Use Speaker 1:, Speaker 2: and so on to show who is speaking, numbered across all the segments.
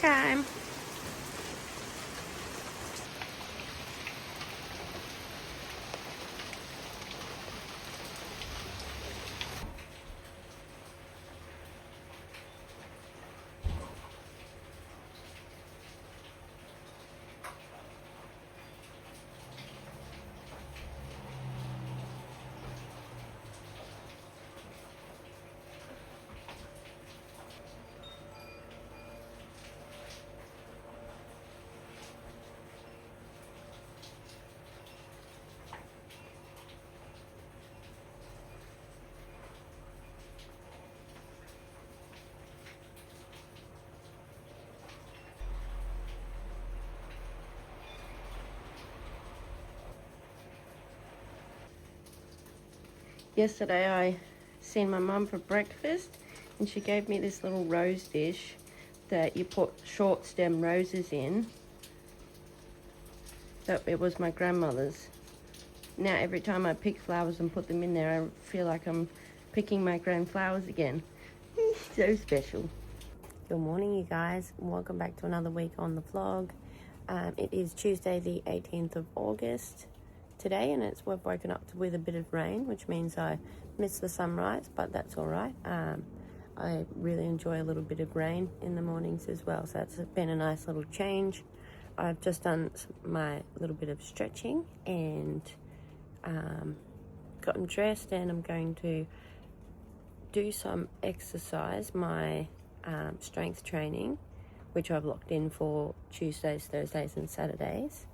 Speaker 1: Playtime. Yesterday I seen my mum for breakfast and she gave me this little rose dish that you put short stem roses in. That it was my grandmother's. Now every time I pick flowers and put them in there, I feel like I'm picking my grand flowers again. So special. Good morning, you guys. Welcome back to another week on the vlog. It is Tuesday the 18th of August today, and we've woken up with a bit of rain, which means I missed the sunrise, but that's all right. I really enjoy a little bit of rain in the mornings as well, so that's been a nice little change. I've just done my little bit of stretching and gotten dressed, and I'm going to do some exercise, my strength training, which I've locked in for Tuesdays, Thursdays and Saturdays,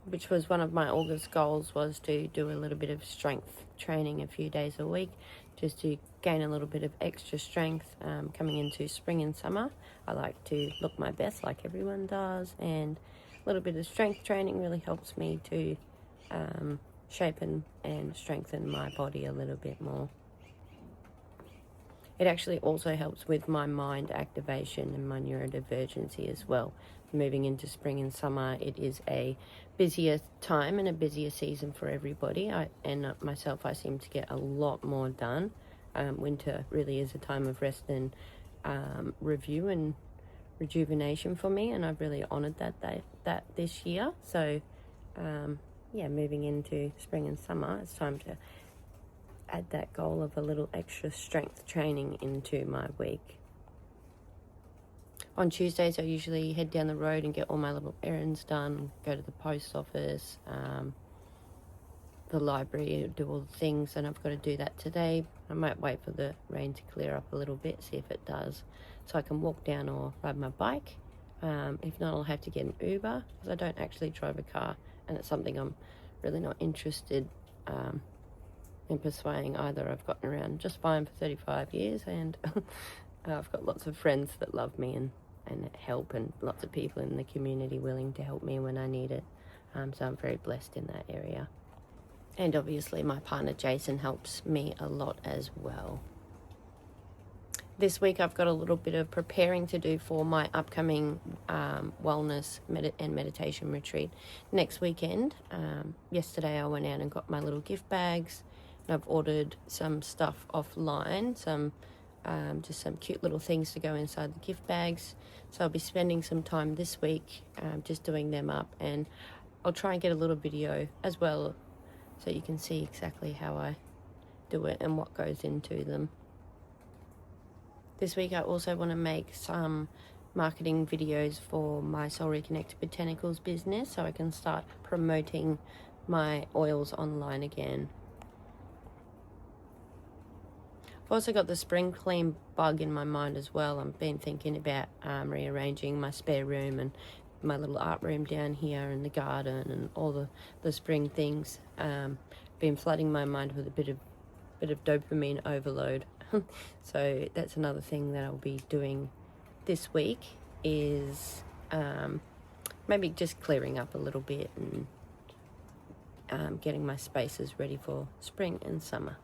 Speaker 1: which was one of my August goals, was to do a little bit of strength training a few days a week, just to gain a little bit of extra strength coming into spring and summer. I like to look my best like everyone does, and a little bit of strength training really helps me to shape and strengthen my body a little bit more. It actually also helps with my mind activation and my neurodivergency as well. Moving into spring and summer, it is a busier time and a busier season for everybody. Myself, I seem to get a lot more done. Winter really is a time of rest and review and rejuvenation for me, and I've really honoured that this year. So, moving into spring and summer, it's time to add that goal of a little extra strength training into my week. On Tuesdays, I usually head down the road and get all my little errands done, go to the post office, the library, do all the things, and I've got to do that today. I might wait for the rain to clear up a little bit, see if it does, so I can walk down or ride my bike. If not, I'll have to get an Uber, because I don't actually drive a car, and it's something I'm really not interested in pursuing either. I've gotten around just fine for 35 years, and I've got lots of friends that love me and help, and lots of people in the community willing to help me when I need it. So I'm very blessed in that area. And obviously my partner Jason helps me a lot as well. This week I've got a little bit of preparing to do for my upcoming wellness and meditation retreat next weekend. Yesterday I went out and got my little gift bags, and I've ordered some stuff offline, just some cute little things to go inside the gift bags. So I'll be spending some time this week just doing them up, and I'll try and get a little video as well so you can see exactly how I do it and what goes into them. This week I also want to make some marketing videos for my Soul Reconnected Botanicals business, so I can start promoting my oils online again. I've also got the spring clean bug in my mind as well. I've been thinking about rearranging my spare room and my little art room down here and the garden and all the spring things. Been flooding my mind with a bit of dopamine overload. So that's another thing that I'll be doing this week, is maybe just clearing up a little bit and getting my spaces ready for spring and summer.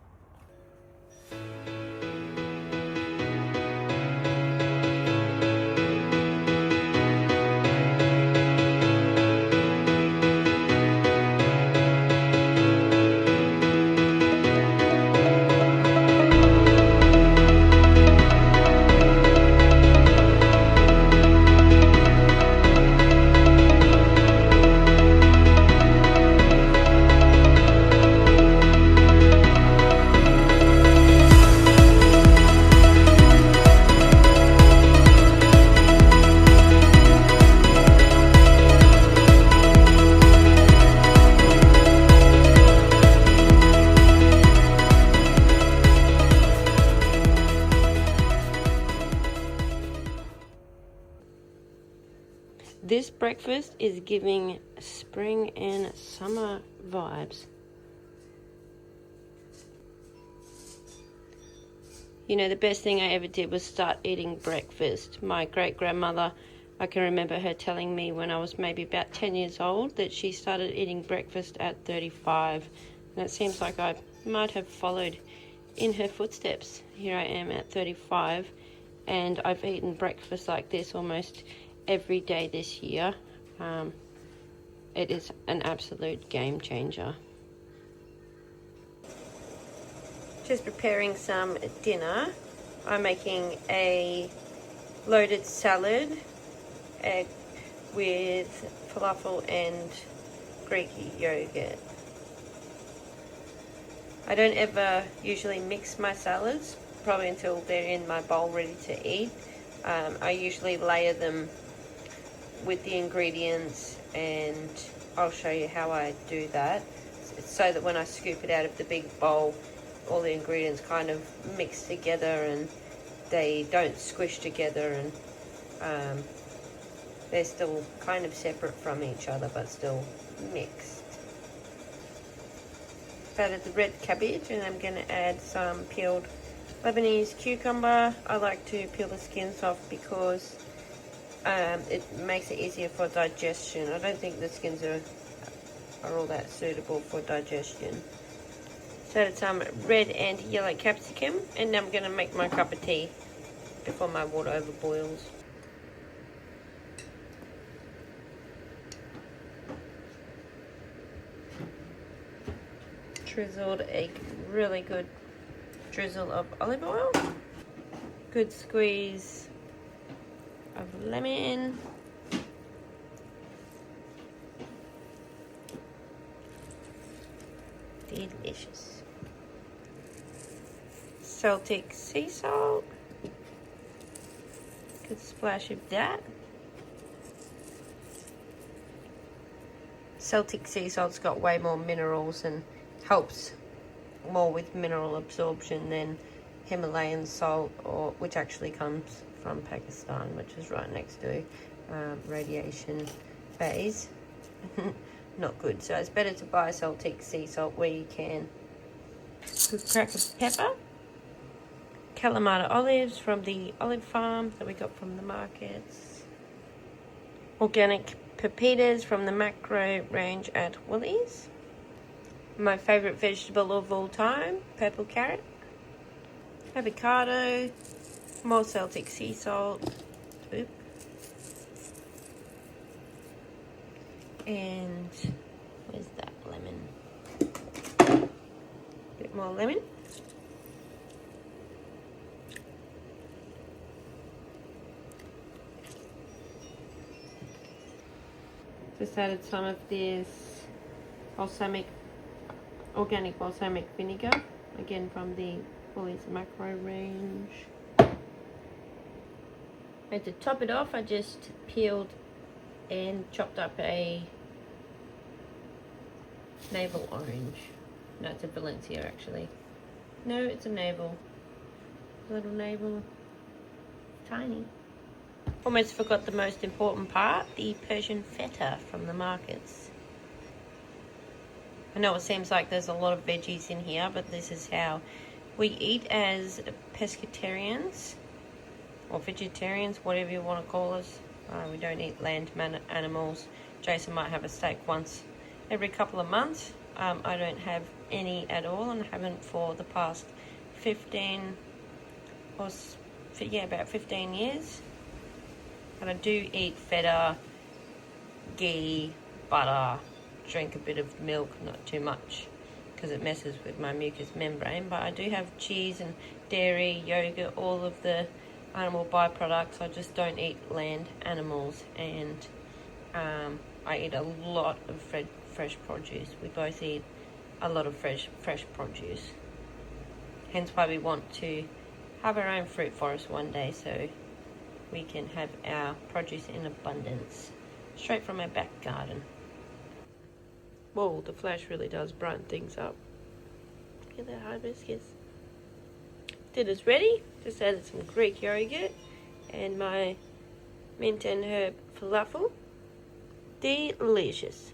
Speaker 1: This breakfast is giving spring and summer vibes. You know, the best thing I ever did was start eating breakfast. My great-grandmother, I can remember her telling me when I was maybe about 10 years old that she started eating breakfast at 35. And it seems like I might have followed in her footsteps. Here I am at 35, and I've eaten breakfast like this almost every day this year. It is an absolute game changer. Just preparing some dinner. I'm making a loaded salad with falafel and Greek yogurt. I don't ever usually mix my salads, probably until they're in my bowl ready to eat. I usually layer them with the ingredients, and I'll show you how I do that, so that when I scoop it out of the big bowl, all the ingredients kind of mix together and they don't squish together, and they're still kind of separate from each other but still mixed. I've added the red cabbage, and I'm going to add some peeled Lebanese cucumber. I like to peel the skins off because it makes it easier for digestion. I don't think the skins are all that suitable for digestion. So added some red and yellow capsicum, and now I'm going to make my cup of tea before my water overboils. Drizzled a really good drizzle of olive oil, good squeeze of lemon, delicious. Celtic sea salt, good splash of that. Celtic sea salt's got way more minerals and helps more with mineral absorption than Himalayan salt, which actually comes from Pakistan, which is right next to radiation bays. Not good. So it's better to buy Celtic sea salt where you can. Good crack of pepper. Kalamata olives from the olive farm that we got from the markets. Organic pepitas from the macro range at Woolies. My favourite vegetable of all time, purple carrot. Avocado. More Celtic sea salt. Oop. And where's that lemon? Bit more lemon. Just added some of this organic balsamic vinegar, again from the Woolies macro range. And to top it off, I just peeled and chopped up a navel orange. No, it's a Valencia actually. No, it's a navel. Little navel. Tiny. Almost forgot the most important part, the Persian feta from the markets. I know it seems like there's a lot of veggies in here, but this is how we eat as pescatarians or vegetarians, whatever you want to call us. We don't eat land animals. Jason might have a steak once every couple of months. I don't have any at all, and haven't for the past 15 years. And I do eat feta, ghee, butter, drink a bit of milk, not too much because it messes with my mucous membrane. But I do have cheese and dairy, yogurt, all of the animal byproducts. I just don't eat land animals, and I eat a lot of fresh produce. We both eat a lot of fresh produce. Hence why we want to have our own fruit forest one day, so we can have our produce in abundance straight from our back garden. Whoa, the flash really does brighten things up. Look at that hibiscus. Dinner's ready. Just added some Greek yogurt and my mint and herb falafel. Delicious.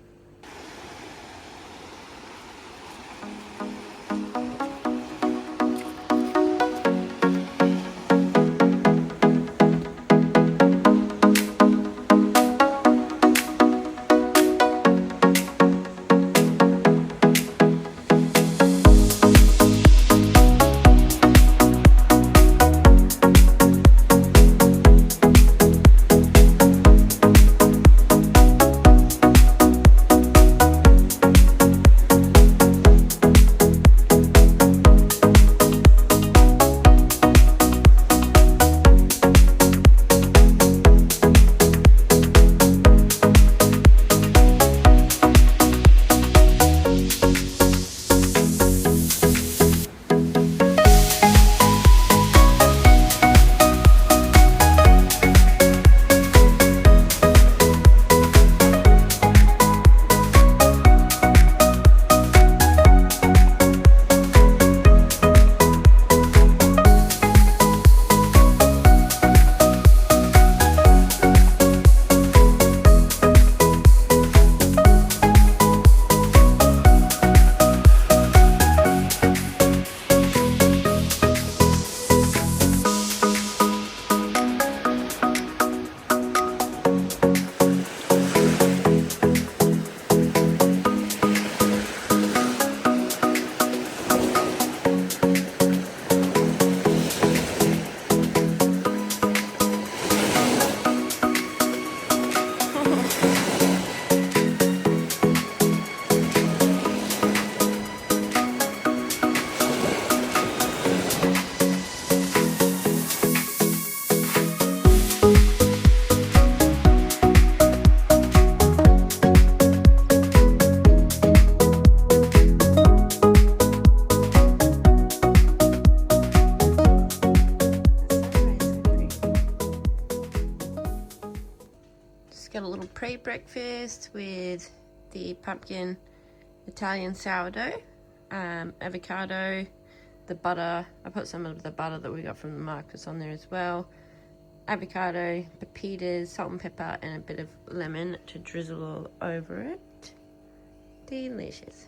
Speaker 1: Got a little pre-breakfast with the pumpkin Italian sourdough, avocado, the butter. I put some of the butter that we got from the markets on there as well. Avocado, pepitas, salt and pepper, and a bit of lemon to drizzle all over it. Delicious.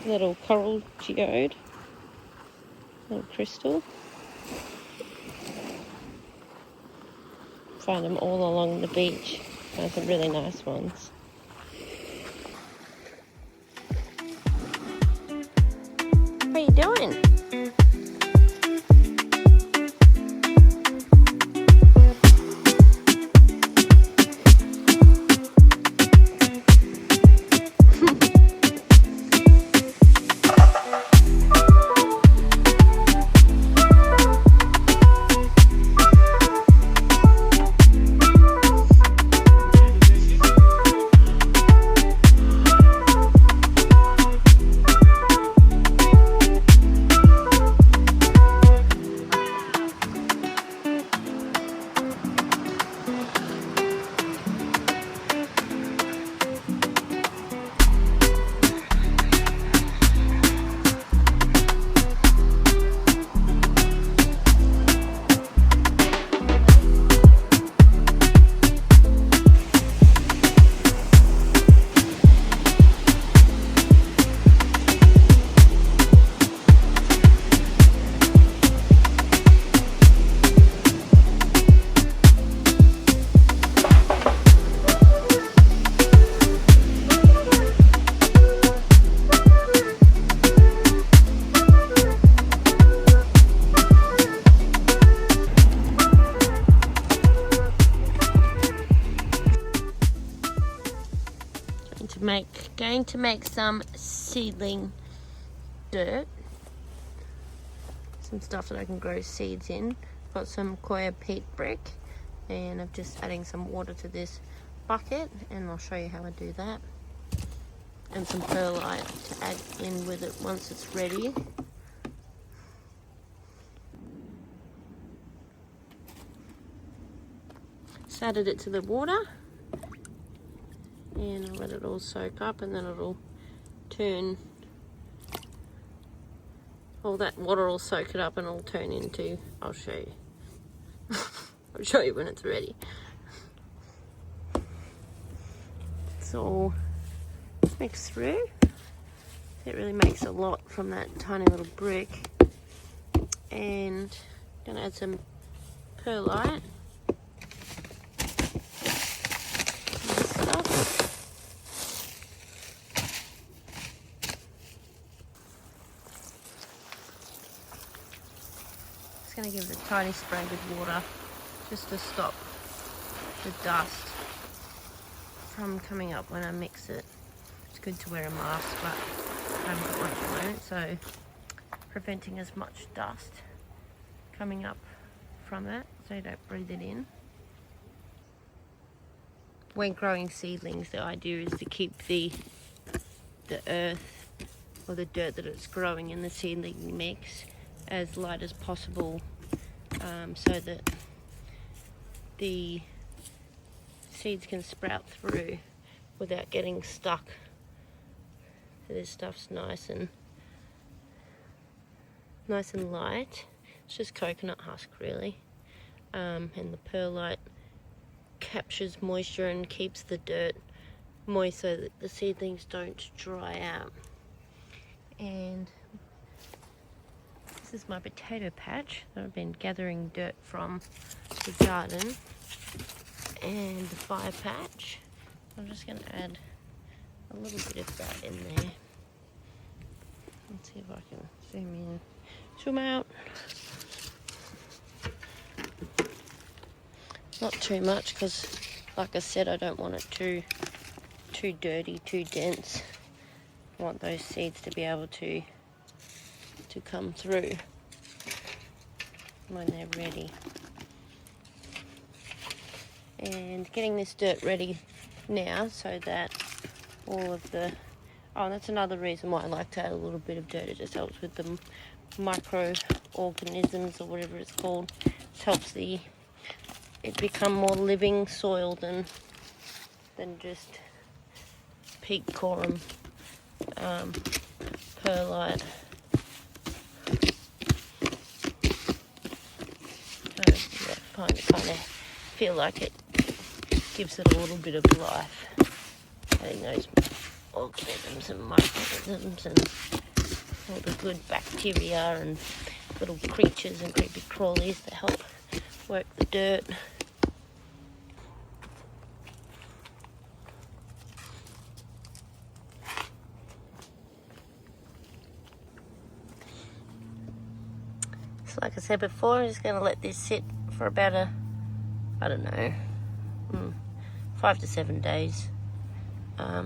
Speaker 1: Little coral geode, little crystal. Find them all along the beach. Find some really nice ones. What are you doing? Going to make some seedling dirt, some stuff that I can grow seeds in. Got some coir peat brick, and I'm just adding some water to this bucket, and I'll show you how I do that. And some perlite to add in with it once it's ready. Just added it to the water, and I'll let it all soak up, and then it'll turn, all that water will soak it up and it'll turn into, I'll show you. I'll show you when it's ready. It's all mixed through. It really makes a lot from that tiny little brick. And I'm gonna add some perlite. Just going to give it a tiny spray with water just to stop the dust from coming up when I mix it. It's good to wear a mask, but I haven't got one at the moment, so preventing as much dust coming up from it so you don't breathe it in. When growing seedlings, the idea is to keep the earth or the dirt that it's growing in the seedling mix as light as possible, so that the seeds can sprout through without getting stuck. So this stuff's nice and light. It's just coconut husk really, and the perlite captures moisture and keeps the dirt moist so that the seedlings don't dry out. And this is my potato patch that I've been gathering dirt from the garden, and the fire patch. I'm just going to add a little bit of that in there. Let's see if I can zoom in, zoom out. Not too much because, like I said, I don't want it too dirty, too dense. I want those seeds to be able to come through when they're ready. And getting this dirt ready now so that all of the, that's another reason why I like to add a little bit of dirt. It just helps with the microorganisms or whatever it's called. It helps it become more living soil than just peat corum, perlite. So I kind of feel like it gives it a little bit of life, adding those organisms and microorganisms and all the good bacteria and little creatures and creepy crawlies that help work the dirt. So like I said before, I'm just going to let this sit for about 5 to 7 days.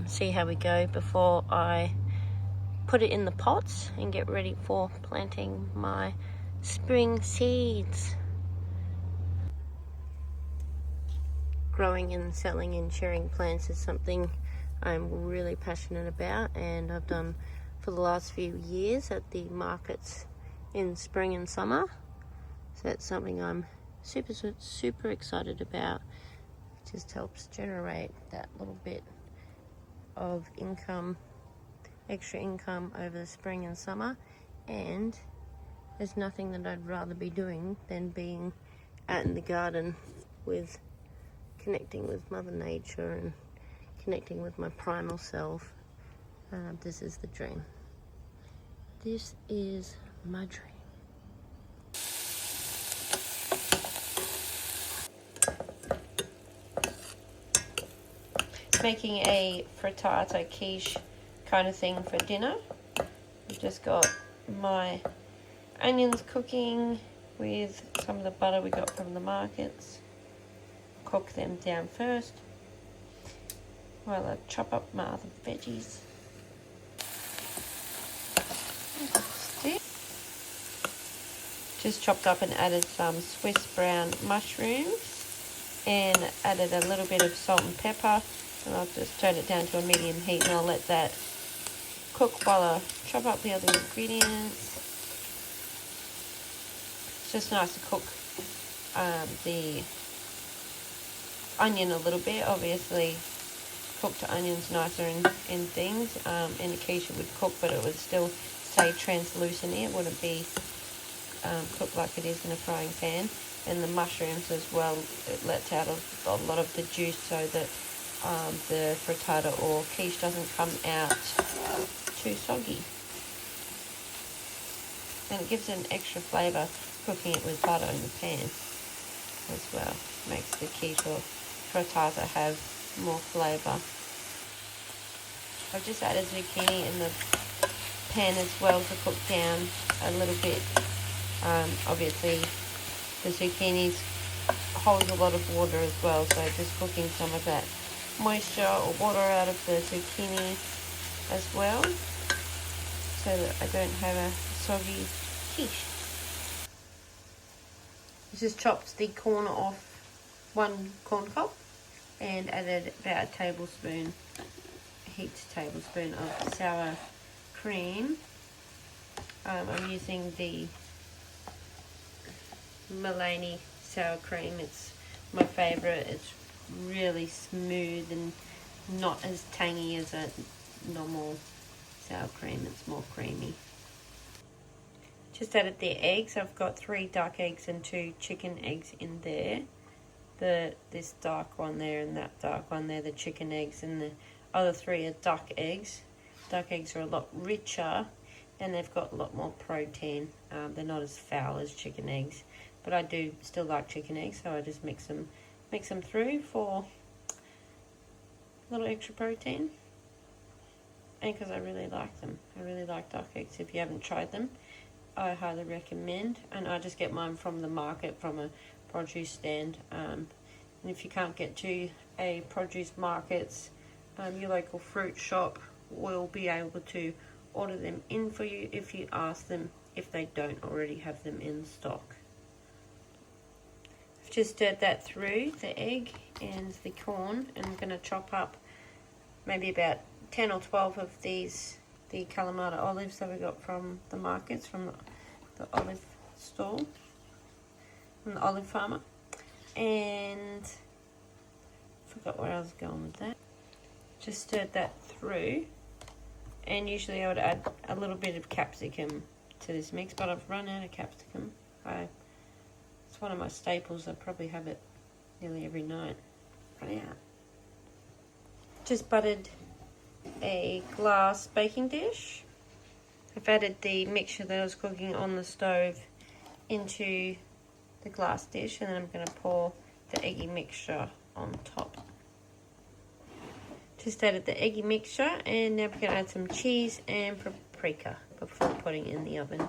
Speaker 1: See how we go before I put it in the pots and get ready for planting my spring seeds. Growing and selling and sharing plants is something I'm really passionate about, and I've done for the last few years at the markets in spring and summer. So it's something I'm super excited about. It just helps generate that little bit of income, extra income over the spring and summer, and there's nothing that I'd rather be doing than being out in the garden with connecting with Mother Nature and connecting with my primal self. This is the dream. This is my dream. Making a frittata quiche kind of thing for dinner. I've just got my onions cooking with some of the butter we got from the markets. Cook them down first while I chop up my other veggies. Just chopped up and added some Swiss brown mushrooms and added a little bit of salt and pepper, and I'll just turn it down to a medium heat and I'll let that cook while I chop up the other ingredients. It's just nice to cook the onion a little bit. Obviously cooked onions nicer in things. In a quiche it would cook, but it would still stay translucent. It wouldn't be cooked like it is in a frying pan. And the mushrooms as well, it lets out a lot of the juice so that the frittata or quiche doesn't come out too soggy. And it gives it an extra flavour cooking it with butter in the pan as well. Makes the quiche or frittata have more flavour. I've just added zucchini in the pan as well to cook down a little bit. Obviously the zucchini holds a lot of water as well, so just cooking some of that moisture or water out of the zucchini as well, so that I don't have a soggy quiche. I just chopped the corn off one corn cob and added about a tablespoon, heaped tablespoon of sour cream. I'm using the Milani sour cream. It's my favourite. It's really smooth and not as tangy as a normal sour cream. It's more creamy. Just added the eggs. I've got 3 dark eggs and 2 chicken eggs in there. This dark one there and that dark one there, the chicken eggs, and the other 3 are duck eggs. Duck eggs are a lot richer and they've got a lot more protein. They're not as foul as chicken eggs, but I do still like chicken eggs, so I just mix them through for a little extra protein. And because I really like them. I really like duck eggs. If you haven't tried them, I highly recommend. And I just get mine from the market, from a produce stand. And if you can't get to a produce markets, your local fruit shop will be able to order them in for you if you ask them, if they don't already have them in stock. I've just stirred that through, the egg and the corn, and I'm going to chop up maybe about 10 or 12 of these, the Kalamata olives that we got from the markets, from the olive stall, from the olive farmer. And forgot where I was going with that. Just stirred that through, and usually I would add a little bit of capsicum to this mix, but I've run out of capsicum. It's one of my staples. I probably have it nearly every night. Run out. Just buttered a glass baking dish. I've added the mixture that I was cooking on the stove into the glass dish, and then I'm going to pour the eggy mixture on top. Just added the eggy mixture, and now we're going to add some cheese and paprika before putting it in the oven.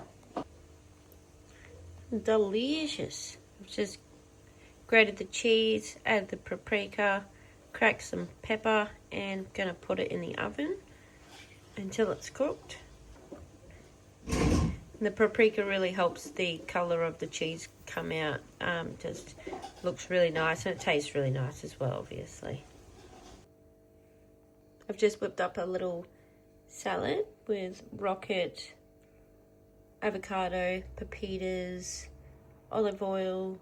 Speaker 1: Delicious. Just grated the cheese, added the paprika, cracked some pepper, and going to put it in the oven until it's cooked. The paprika really helps the colour of the cheese come out. Just looks really nice, and it tastes really nice as well, obviously. I've just whipped up a little salad with rocket, avocado, pepitas, olive oil,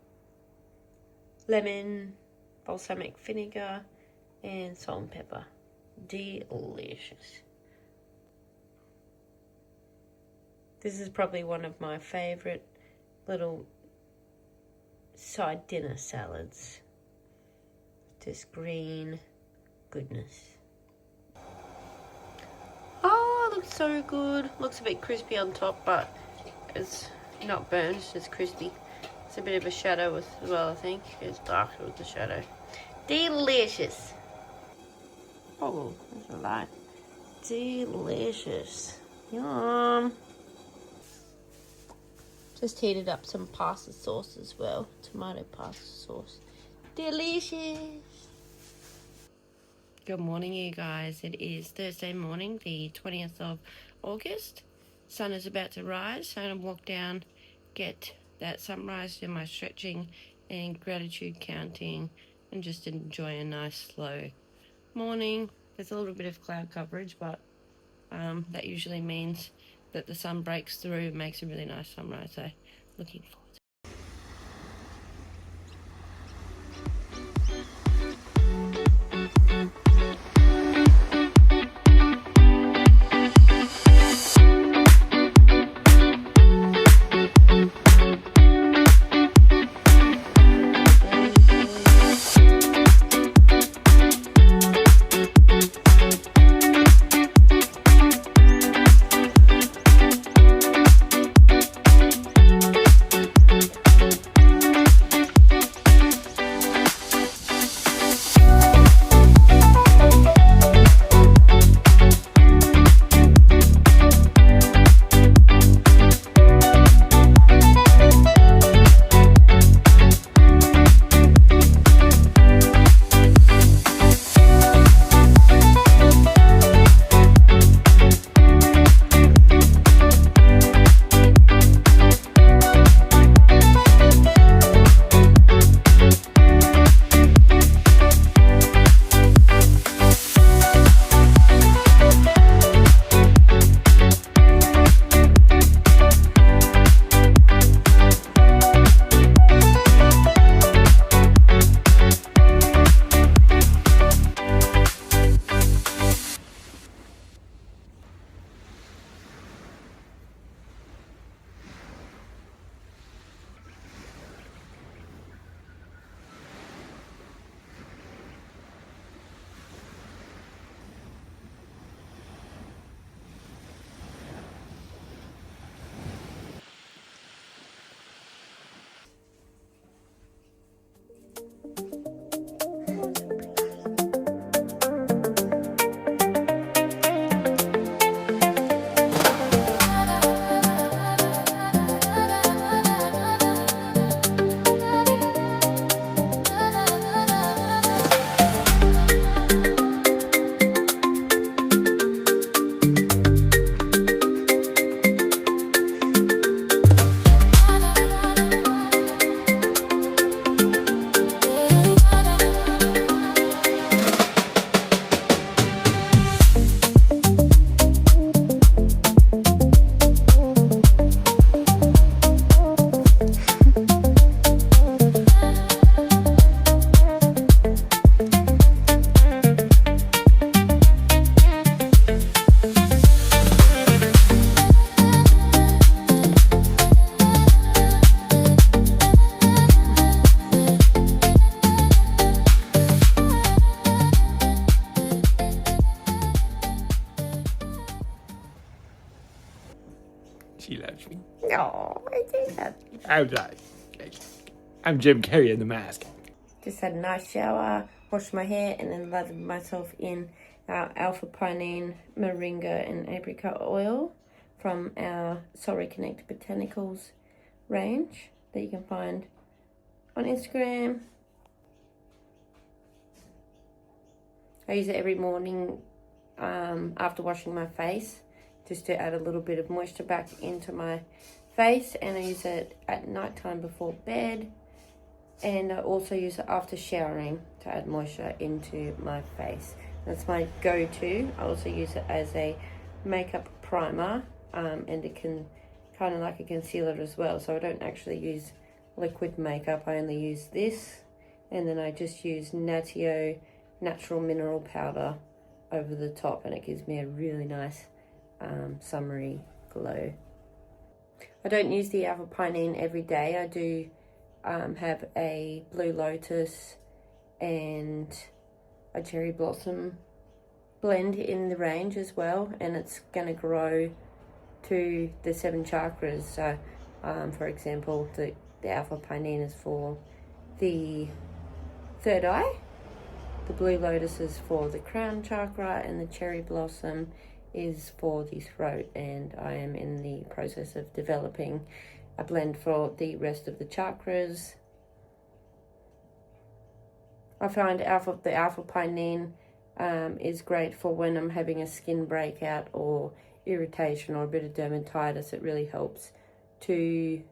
Speaker 1: lemon, balsamic vinegar, and salt and pepper. Delicious. This is probably one of my favourite little side dinner salads. Just green goodness. Oh, it looks so good. Looks a bit crispy on top, but it's not burnt, it's just crispy. It's a bit of a shadow as well, I think. It's darker with the shadow. Delicious. Oh, that's a lot. Delicious. Yum. Just heated up some pasta sauce as well. Tomato pasta sauce. Delicious. Good morning, you guys. It is Thursday morning, the 20th of August. Sun is about to rise, so I'm going to walk down, get that sunrise, do my stretching and gratitude counting, and just enjoy a nice slow morning. There's a little bit of cloud coverage, but that usually means that the sun breaks through and makes a really nice sunrise, so looking forward. No, I did that.
Speaker 2: I'm Jim Carrey in the mask.
Speaker 1: Just had a nice shower, washed my hair, and then lathered myself in our alpha pinene, moringa, and apricot oil from our Soul Reconnect Botanicals range that you can find on Instagram. I use it every morning after washing my face, just to add a little bit of moisture back into my face, and I use it at night time before bed, and I also use it after showering to add moisture into my face. That's my go-to. I also use it as a makeup primer, and it can kind of like a concealer as well, so I don't actually use liquid makeup. I only use this, and then I just use Natio natural mineral powder over the top, and it gives me a really nice summery glow. I don't use the alpha pinene every day. I do have a blue lotus and a cherry blossom blend in the range as well, and it's going to grow to the 7 chakras. So for example, the alpha pinene is for the third eye, the blue lotus is for the crown chakra, and the cherry blossom is for the throat, and I am in the process of developing a blend for the rest of the chakras. I find the alpha pinene is great for when I'm having a skin breakout or irritation or a bit of dermatitis. It really helps to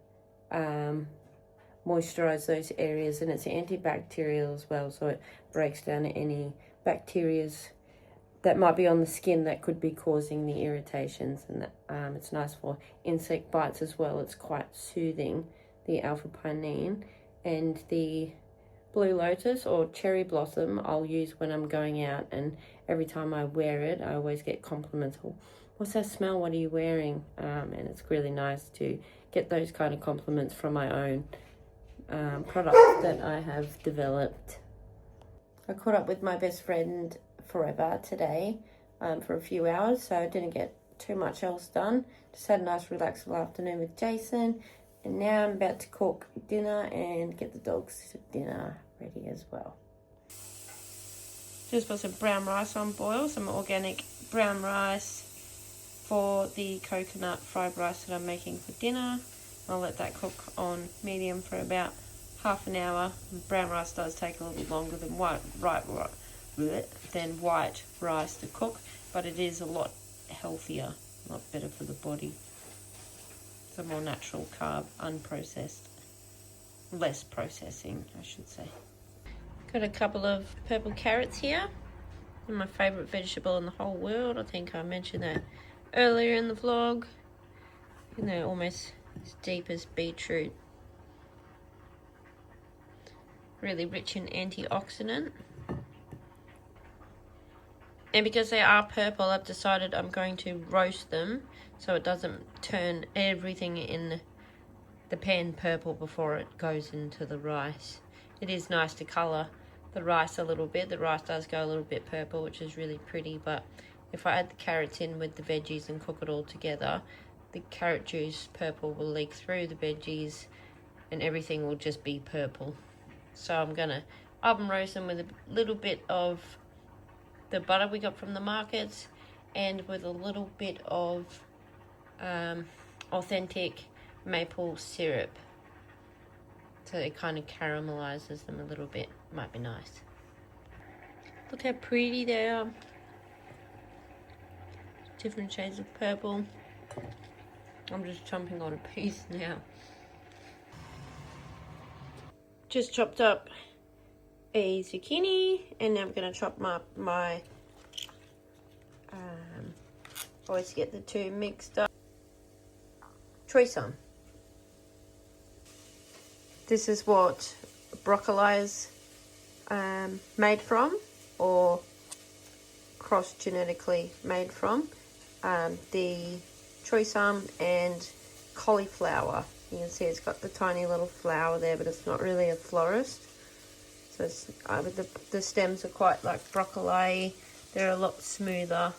Speaker 1: moisturize those areas, and it's antibacterial as well, so it breaks down any bacterias that might be on the skin that could be causing the irritations, and it's nice for insect bites as well. It's quite soothing, the alpha pinene. And the blue lotus or cherry blossom I'll use when I'm going out, and every time I wear it I always get compliments. Oh, what's that smell, what are you wearing? And it's really nice to get those kind of compliments from my own products that I have developed. I caught up with my best friend forever today for a few hours, so I didn't get too much else done. Just had a nice relaxful afternoon with Jason, and now I'm about to cook dinner and get the dogs dinner ready as well. Just put some brown rice on boil, some organic brown rice for the coconut fried rice that I'm making for dinner. I'll let that cook on medium for about half an hour. Brown rice does take a little longer than white rice to cook, but it is a lot healthier, a lot better for the body. It's a more natural carb, unprocessed, less processing, I should say. Got a couple of purple carrots here. They're my favourite vegetable in the whole world. I think I mentioned that earlier in the vlog. And they're almost as deep as beetroot. Really rich in antioxidant. And because they are purple, I've decided I'm going to roast them so it doesn't turn everything in the pan purple before it goes into the rice. It is nice to colour the rice a little bit. The rice does go a little bit purple, which is really pretty, but if I add the carrots in with the veggies and cook it all together, the carrot juice purple will leak through the veggies and everything will just be purple. So I'm going to oven roast them with a little bit of the butter we got from the markets and with a little bit of authentic maple syrup. So it kind of caramelizes them a little bit. Might be nice. Look how pretty they are. Different shades of purple. I'm just chomping on a piece now. Just chopped up a zucchini, and now I'm going to chop my always get the two mixed up. Choy sum. This is what broccoli is made from, or cross genetically made from. The choy sum and cauliflower. You can see it's got the tiny little flower there, but it's not really a florist. So it's, the stems are quite like broccoli. They're a lot smoother,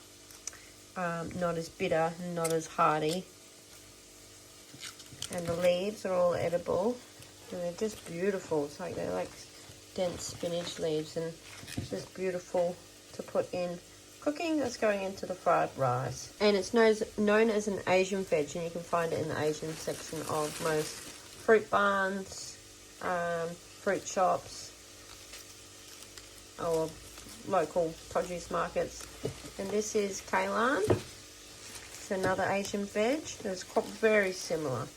Speaker 1: not as bitter, not as hardy. And the leaves are all edible. And they're just beautiful. It's like they're like dense spinach leaves, and it's just beautiful to put in cooking. That's going into the fried rice. And it's known as an Asian veg, and you can find it in the Asian section of most fruit barns, fruit shops, or local produce markets. And this is kailan. It's another Asian veg. It's very similar.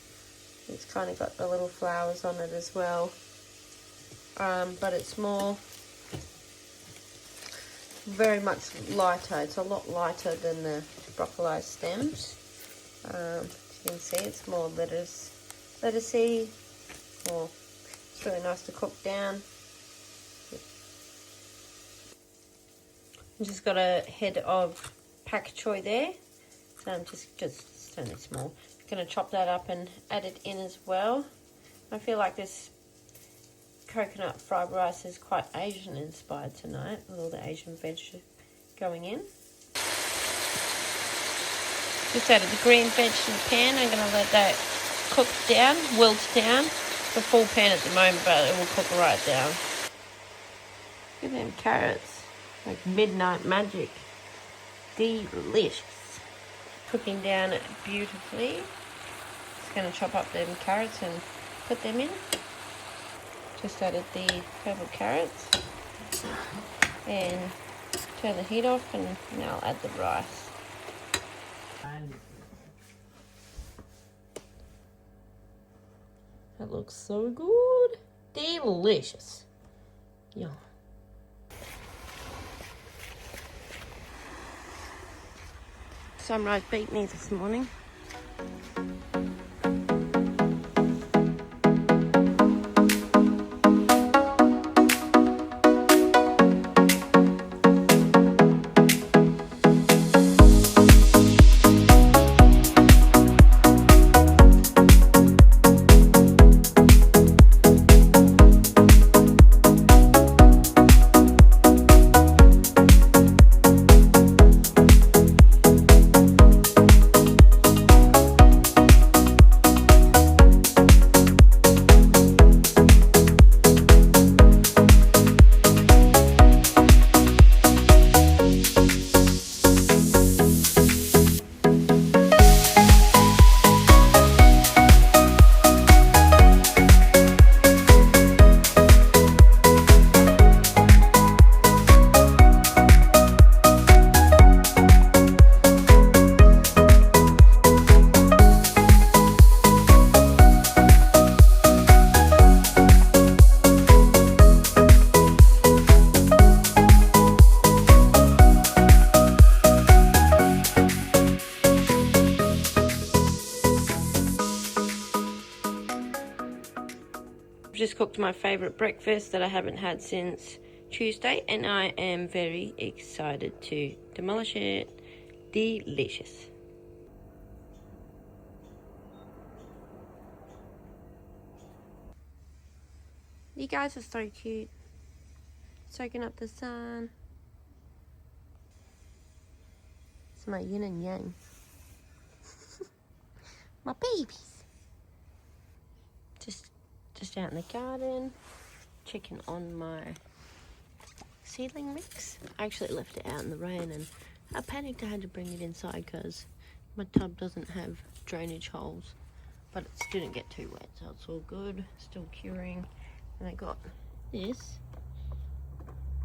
Speaker 1: It's kind of got the little flowers on it as well. But it's very much lighter. It's a lot lighter than the broccoli stems. As you can see, it's more lettucey. It's really nice to cook down. I've just got a head of pak choy there. So I'm just only small. I'm going to chop that up and add it in as well. I feel like this coconut fried rice is quite Asian inspired tonight, with all the Asian veg going in. Just added the green veg to the pan. I'm going to let that cook down, wilt down. It's a full pan at the moment, but it will cook right down. Look at them carrots, like midnight magic. Delicious. Cooking down beautifully. Just going to chop up them carrots and put them in. Just added the purple carrots and turn the heat off, and now I'll add the rice. That looks so good. Delicious. Yum. Sunrise beat me this morning. Just cooked my favourite breakfast that I haven't had since Tuesday, and I am very excited to demolish it. Delicious. You guys are so cute. Soaking up the sun. It's my yin and yang. My babies. Just out in the garden, checking on my seedling mix. I actually left it out in the rain, and I panicked I had to bring it inside because my tub doesn't have drainage holes, but it didn't get too wet, so it's all good. Still curing. And I got this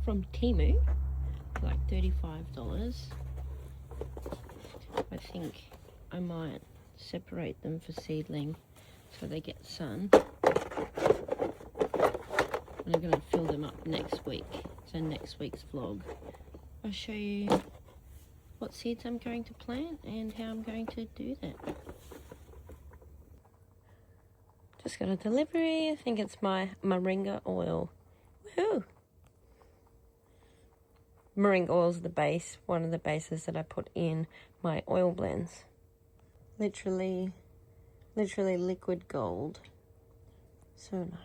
Speaker 1: from Temu for like $35. I think I might separate them for seedling so they get sun. And I'm going to fill them up next week. So next week's vlog, I'll show you what seeds I'm going to plant and how I'm going to do that. Just got a delivery. I think it's my moringa oil. Woohoo! Moringa oil is the base, one of the bases that I put in my oil blends. Literally liquid gold. So nice.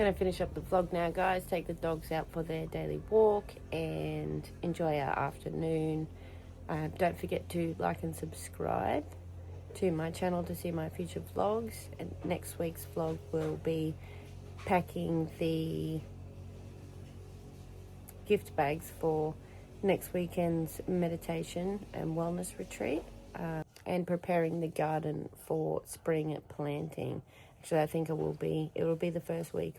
Speaker 1: going to finish up the vlog now, guys. Take the dogs out for their daily walk and enjoy our afternoon. Don't forget to like and subscribe to my channel to see my future vlogs. And next week's vlog will be packing the gift bags for next weekend's meditation and wellness retreat, and preparing the garden for spring planting. Actually, I think it will be the first week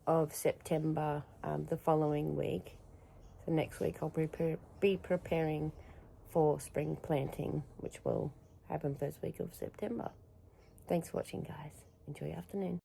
Speaker 1: of September, the following week. So next week I'll be preparing for spring planting, which will happen first week of September. Thanks for watching, guys. Enjoy your afternoon.